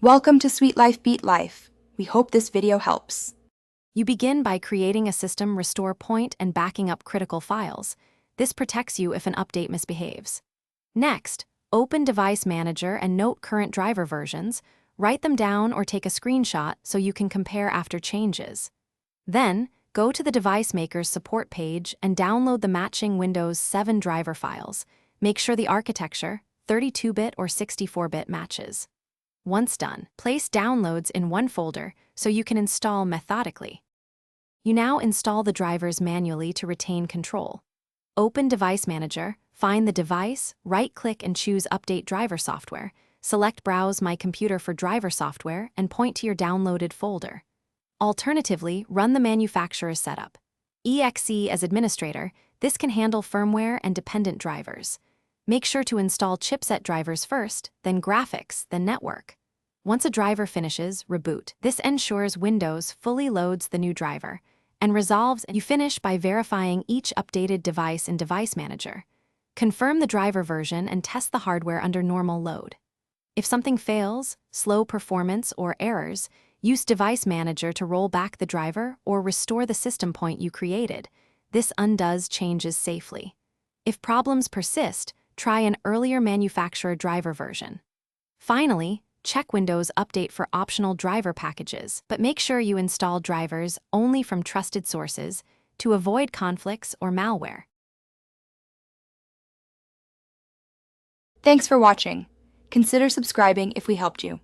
Welcome to Sweet Life Beat Life. We hope this video helps. You begin by creating a system restore point and backing up critical files. This protects you if an update misbehaves. Next, open Device Manager and note current driver versions. Write them down or take a screenshot so you can compare after changes. Then, go to the device maker's support page and download the matching Windows 7 driver files. Make sure the architecture, 32-bit or 64-bit, matches. Once done, place downloads in one folder so you can install methodically. You now install the drivers manually to retain control. Open Device Manager, find the device, right-click and choose Update Driver Software. Select Browse My Computer for driver software and point to your downloaded folder. Alternatively, run the manufacturer's setup. EXE as administrator, this can handle firmware and dependent drivers. Make sure to install chipset drivers first, then graphics, then network. Once a driver finishes, reboot. This ensures Windows fully loads the new driver and resolves. You finish by verifying each updated device in Device Manager. Confirm the driver version and test the hardware under normal load. If something fails, slow performance, or errors, use Device Manager to roll back the driver or restore the system point you created. This undoes changes safely. If problems persist, try an earlier manufacturer driver version. Finally, check Windows Update for optional driver packages, but make sure you install drivers only from trusted sources to avoid conflicts or malware. Thanks for watching. Consider subscribing if we helped you.